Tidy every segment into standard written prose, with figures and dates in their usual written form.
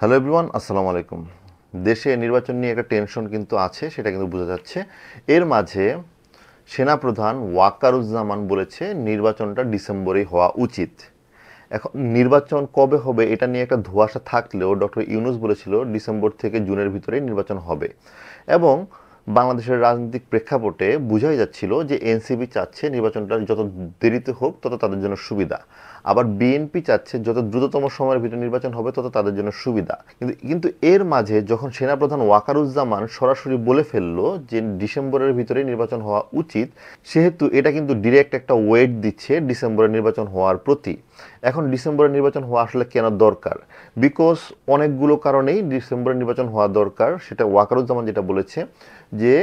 Hello everyone, আসসালামু আলাইকুম। দেশে নির্বাচন নিয়ে একটা টেনশন কিন্তু আছে, সেটা কিন্তু বোঝা যাচ্ছে। এর মাঝে সেনাপ্রধান ওয়াকারুজ্জামান বলেছে নির্বাচনটা ডিসেম্বরেই হওয়া উচিত। এখন নির্বাচন কবে হবে এটা নিয়ে একটা ধোঁয়াশা থাকলেও ডক্টর ইউনূস বলেছিল ডিসেম্বর থেকে জুনের ভিতরেই নির্বাচন হবে। এবং বাংলাদেশের রাজনৈতিক প্রেক্ষাপটে বোঝাই যাচ্ছিল যে এনসিপি চাচ্ছে নির্বাচনটা যত দেরিতে হোক তত তাদের জন্য সুবিধা, আবার বিএনপি চাচ্ছে যত দ্রুততম সময়ের ভিতরে নির্বাচন হবে তত তাদের জন্য সুবিধা। কিন্তু এর মাঝে যখন সেনাপ্রধান ওয়াকারুজ্জামান সরাসরি বলে ফেললো যে ডিসেম্বরের ভিতরে নির্বাচন হওয়া উচিত, সেহেতু এটা কিন্তু ডিরেক্ট একটা ওয়েট দিচ্ছে ডিসেম্বরের নির্বাচন হওয়ার প্রতি। এখন ডিসেম্বরের নির্বাচন হওয়া আসলে কেন দরকার? বিকজ অনেকগুলো কারণেই ডিসেম্বরের নির্বাচন হওয়া দরকার। সেটা ওয়াকারুজ্জামান যেটা বলেছে যে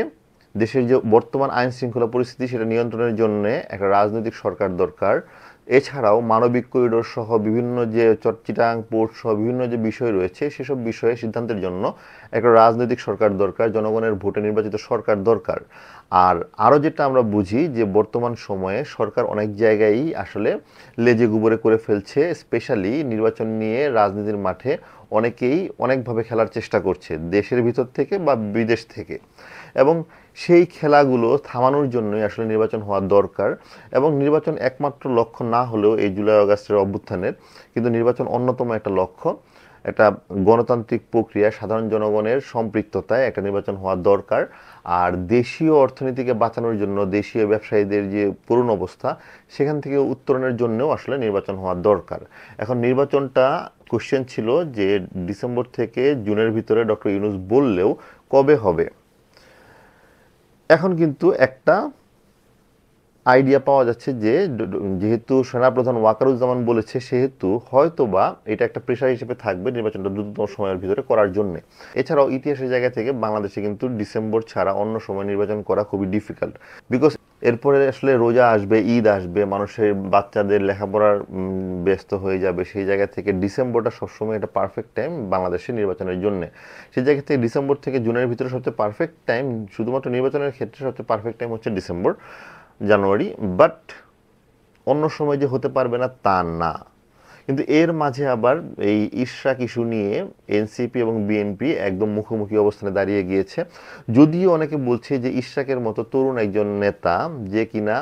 দেশের যে বর্তমান আইন শৃঙ্খলা পরিস্থিতি সেটা নিয়ন্ত্রণের জন্য একটা রাজনৈতিক সরকার দরকার। এছাড়াও মানবিক করিডোর সহ বিভিন্ন যে চিটাগাং পোর্ট সহ বিভিন্ন যে বিষয় রয়েছে সেসব বিষয়ে সিদ্ধান্তের জন্য একটা রাজনৈতিক সরকার দরকার, জনগণের ভোটে নির্বাচিত সরকার দরকার। আর আরও যেটা আমরা বুঝি যে বর্তমান সময়ে সরকার অনেক জায়গায়ই আসলে লেজে গুবরে করে ফেলছে, স্পেশালি নির্বাচন নিয়ে রাজনীতির মাঠে অনেকেই অনেকভাবে খেলার চেষ্টা করছে, দেশের ভিতর থেকে বা বিদেশ থেকে। এবং সেই খেলাগুলো থামানোর জন্যই আসলে নির্বাচন হওয়া দরকার। এবং নির্বাচন একমাত্র লক্ষ্য না হলেও এই জুলাই আগস্টের অভ্যুত্থানের, কিন্তু নির্বাচন অন্যতম একটা লক্ষ্য। একটা গণতান্ত্রিক প্রক্রিয়া, সাধারণ জনগণের সম্পৃক্ততায় একটা নির্বাচন হওয়া দরকার। আর দেশীয় অর্থনীতিকে বাঁচানোর জন্য, দেশীয় ব্যবসায়ীদের যে করুণ অবস্থা সেখান থেকে উত্তরণের জন্যও আসলে নির্বাচন হওয়া দরকার। এখন নির্বাচনটা কোশ্চেন ছিল যে ডিসেম্বর থেকে জুনের ভিতরে ডক্টর ইউনূস বললেও কবে হবে। এখন কিন্তু একটা আইডিয়া পাওয়া যাচ্ছে যে যেহেতু সেনাপ্রধান ওয়াকারুজ্জামান বলেছে, সেহেতু হয়তোবা এটা একটা প্রেশার হিসেবে থাকবে নির্বাচনটা দ্রুততম সময়ের ভিতরে করার জন্য। এছাড়াও ইতিহাসের জায়গা থেকে বাংলাদেশে কিন্তু ডিসেম্বর ছাড়া অন্য সময় নির্বাচন করা খুবই ডিফিকাল্ট। বিকজ এরপরে আসলে রোজা আসবে, ঈদ আসবে, মানুষের বাচ্চাদের লেখাপড়ার ব্যস্ত হয়ে যাবে। সেই জায়গা থেকে ডিসেম্বরটা সবসময় একটা পারফেক্ট টাইম বাংলাদেশের নির্বাচনের জন্য। সেই জায়গা থেকে ডিসেম্বর থেকে জুনের ভিতরে সবচেয়ে পারফেক্ট টাইম, শুধুমাত্র নির্বাচনের ক্ষেত্রে সবচেয়ে পারফেক্ট টাইম হচ্ছে ডিসেম্বর, জানুয়ারি। বাট অন্য সময় যে হতে পারবে না তা না। কিন্তু এর মাঝে আবার এই ইশরাক ইস্যু নিয়ে এনসিপি এবং বিএনপি একদম মুখোমুখি অবস্থানে দাঁড়িয়ে গিয়েছে। যদিও অনেকে বলছে যে ইশরাকের মতো তরুণ একজন নেতা, যে কিনা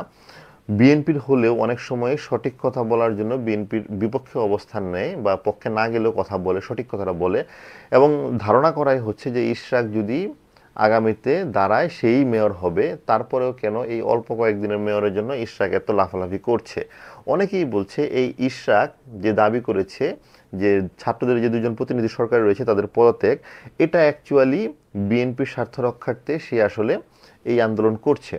বিএনপির হলেও অনেক সময় সঠিক কথা বলার জন্য বিএনপির বিপক্ষে অবস্থান নেয় বা পক্ষে না গেলেও কথা বলে, সঠিক কথাটা বলে। এবং ধারণা করাই হচ্ছে যে ইশরাক যদি আগামীতে দাঁড়ায় সেই মেয়র হবে। তারপরেও কেন এই অল্প কয়েকদিনের মেয়রের জন্য ইশরাক এত লাফালাফি করছে? অনেকেই বলছে এই ইশরাক যে দাবি করেছে যে ছাত্রদের যে দুজন প্রতিনিধি সরকারে রয়েছে তাদের পদত্যাগ, এটা অ্যাকচুয়ালি বিএনপির স্বার্থ রক্ষার্থে সে আসলে এই আন্দোলন করছে।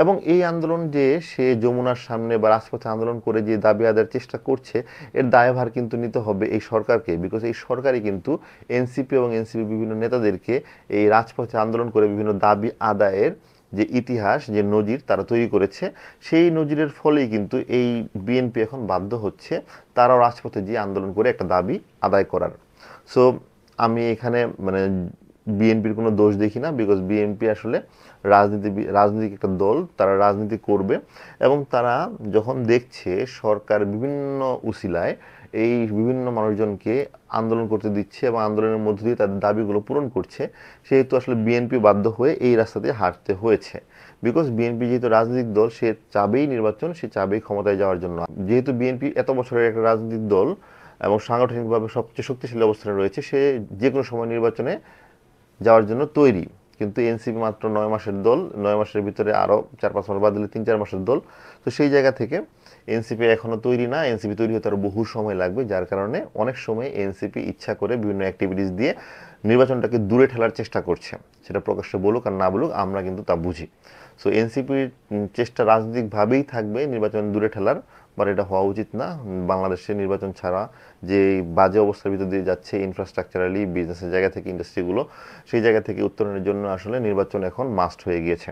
এবং এই আন্দোলন যে সে যমুনার সামনে বা রাজপথে আন্দোলন করে যে দাবি আদায়ের চেষ্টা করছে, এর দায়ভার কিন্তু নিতে হবে এই সরকারকে। বিকজ এই সরকারই কিন্তু এনসিপি এবং এনসিপি বিভিন্ন নেতাদেরকে এই রাজপথে আন্দোলন করে বিভিন্ন দাবি আদায়ের যে ইতিহাস, যে নজির তারা তৈরি করেছে, সেই নজিরের ফলেই কিন্তু এই বিএনপি এখন বাধ্য হচ্ছে তারাও রাজপথে গিয়ে আন্দোলন করে একটা দাবি আদায় করার। সো আমি এখানে বিএনপির কোনো দোষ দেখি না। বিকজ বিএনপি আসলে রাজনৈতিক একটা দল, তারা রাজনীতি করবে। এবং তারা যখন দেখছে সরকার বিভিন্ন উসিলায় এই বিভিন্ন মানুষজনকে আন্দোলন করতে দিচ্ছে এবং আন্দোলনের মধ্য দিয়ে তাদের দাবিগুলো পূরণ করছে, সেহেতু আসলে বিএনপি বাধ্য হয়ে এই রাস্তা দিয়ে হাঁটতে হয়েছে। বিকজ বিএনপি যেহেতু রাজনৈতিক দল, সে চাবেই নির্বাচন, সে চাবেই ক্ষমতায় যাওয়ার জন্য। যেহেতু বিএনপি এত বছরের একটা রাজনৈতিক দল এবং সাংগঠনিকভাবে সবচেয়ে শক্তিশালী অবস্থানে রয়েছে, সে যে কোনো সময় নির্বাচনে যাওয়ার জন্য তৈরি। কিন্তু এনসিপি মাত্র 9 মাসের দল, 9 মাসের ভিতরে আরও 4-5 মাস বাদ দিলে 3-4 মাসের দল। তো সেই জায়গা থেকে এনসিপি এখনও তৈরি না, এনসিপি তৈরি হতে আরও বহু সময় লাগবে। যার কারণে অনেক সময় এনসিপি ইচ্ছা করে বিভিন্ন অ্যাক্টিভিটিস দিয়ে নির্বাচনটাকে দূরে ঠেলার চেষ্টা করছে। সেটা প্রকাশ্যে বলুক আর না বলুক, আমরা কিন্তু তা বুঝি। সো এনসিপির চেষ্টা রাজনৈতিকভাবেই থাকবে নির্বাচন দূরে ঠেলার, বাট এটা হওয়া উচিত না। বাংলাদেশের নির্বাচন ছাড়া যে বাজে অবস্থার ভিতর দিয়ে যাচ্ছে ইনফ্রাস্ট্রাকচারালি, বিজনেসের জায়গা থেকে, ইন্ডাস্ট্রিগুলো, সেই জায়গা থেকে উত্তরণের জন্য আসলে নির্বাচন এখন মাস্ট হয়ে গিয়েছে।